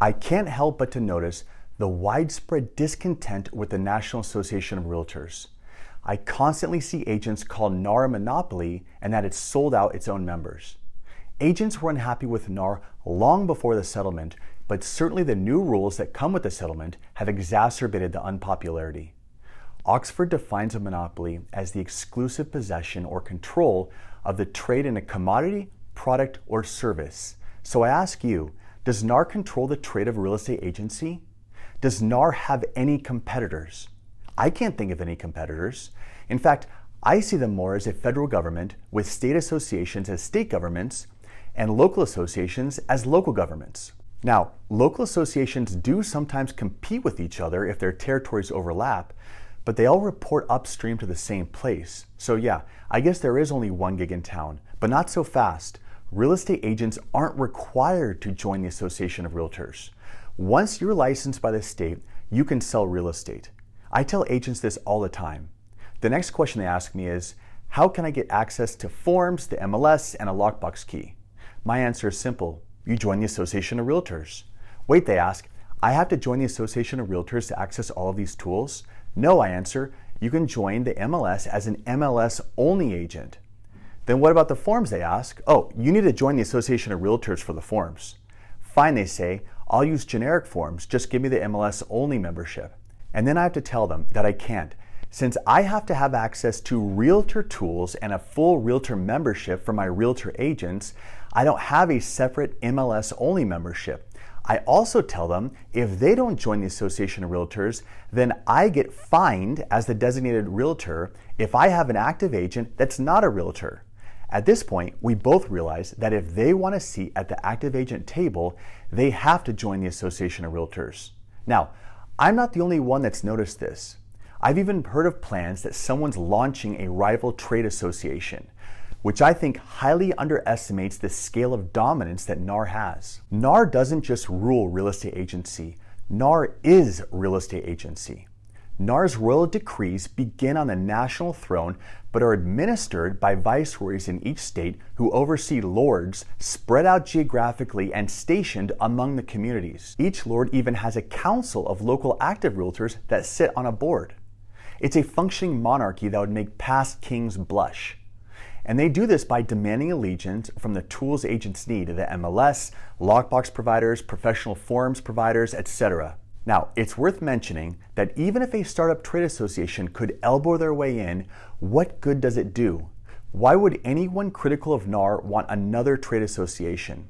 I can't help but to notice the widespread discontent with the National Association of Realtors. I constantly see agents call NAR a monopoly and that it's sold out its own members. Agents were unhappy with NAR long before the settlement, but certainly the new rules that come with the settlement have exacerbated the unpopularity. Oxford defines a monopoly as the exclusive possession or control of the trade in a commodity, product, or service. So I ask you, does NAR control the trade of real estate agency? Does NAR have any competitors? I can't think of any competitors. In fact, I see them more as a federal government with state associations as state governments and local associations as local governments. Now, local associations do sometimes compete with each other if their territories overlap, but they all report upstream to the same place. So yeah, I guess there is only one gig in town, but not so fast. Real estate agents aren't required to join the Association of Realtors. Once you're licensed by the state, you can sell real estate. I tell agents this all the time. The next question they ask me is, how can I get access to forms, the MLS, and a lockbox key? My answer is simple. You join the Association of Realtors. Wait, they ask, I have to join the Association of Realtors to access all of these tools? No, I answer, you can join the MLS as an MLS-only agent. Then what about the forms, they ask? Oh, you need to join the Association of Realtors for the forms. Fine, they say, I'll use generic forms, just give me the MLS-only membership. And then I have to tell them that I can't. Since I have to have access to realtor tools and a full realtor membership for my realtor agents, I don't have a separate MLS-only membership. I also tell them if they don't join the Association of Realtors, then I get fined as the designated realtor if I have an active agent that's not a realtor. At this point, we both realize that if they want a seat at the active agent table, they have to join the Association of Realtors. Now, I'm not the only one that's noticed this. I've even heard of plans that someone's launching a rival trade association, which I think highly underestimates the scale of dominance that NAR has. NAR doesn't just rule real estate agency, NAR is real estate agency. NAR's Royal Decrees begin on the national throne but are administered by viceroys in each state who oversee lords spread out geographically and stationed among the communities. Each lord even has a council of local active realtors that sit on a board. It's a functioning monarchy that would make past kings blush. And they do this by demanding allegiance from the tools agents need, the MLS, lockbox providers, professional forms providers, etc. Now, it's worth mentioning that even if a startup trade association could elbow their way in, what good does it do? Why would anyone critical of NAR want another trade association?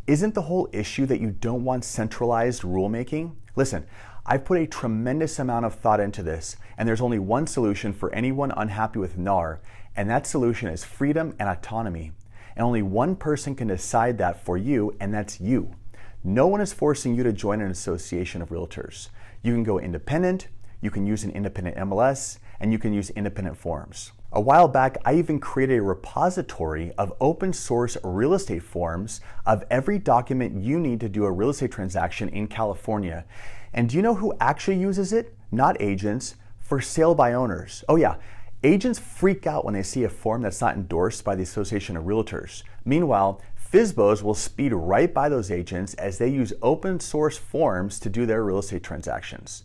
Isn't the whole issue that you don't want centralized rulemaking? Listen, I've put a tremendous amount of thought into this, and there's only one solution for anyone unhappy with NAR, and that solution is freedom and autonomy. And only one person can decide that for you, and that's you. No one is forcing you to join an association of realtors. You can go independent, you can use an independent MLS, and you can use independent forms. A while back, I even created a repository of open source real estate forms of every document you need to do a real estate transaction in California. And do you know who actually uses it? Not agents, for sale by owners. Oh yeah, agents freak out when they see a form that's not endorsed by the Association of Realtors. Meanwhile, FSBOs will speed right by those agents as they use open source forms to do their real estate transactions.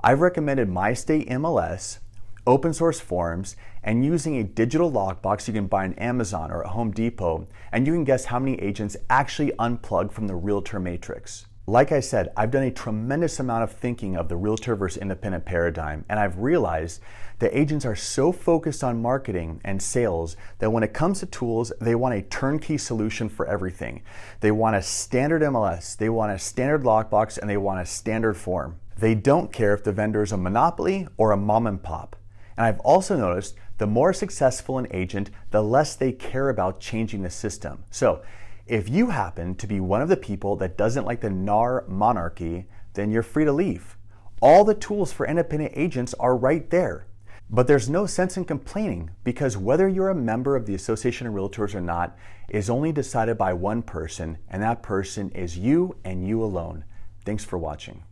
I've recommended my state MLS, open source forms, and using a digital lockbox you can buy on Amazon or at Home Depot, and you can guess how many agents actually unplug from the realtor matrix. Like I said, I've done a tremendous amount of thinking of the realtor versus independent paradigm, and I've realized that agents are so focused on marketing and sales that when it comes to tools, they want a turnkey solution for everything. They want a standard MLS, they want a standard lockbox, and they want a standard form. They don't care if the vendor is a monopoly or a mom and pop. And I've also noticed the more successful an agent, the less they care about changing the system. So if you happen to be one of the people that doesn't like the NAR monarchy, then you're free to leave. All the tools for independent agents are right there. But there's no sense in complaining because whether you're a member of the Association of Realtors or not is only decided by one person, and that person is you and you alone. Thanks for watching.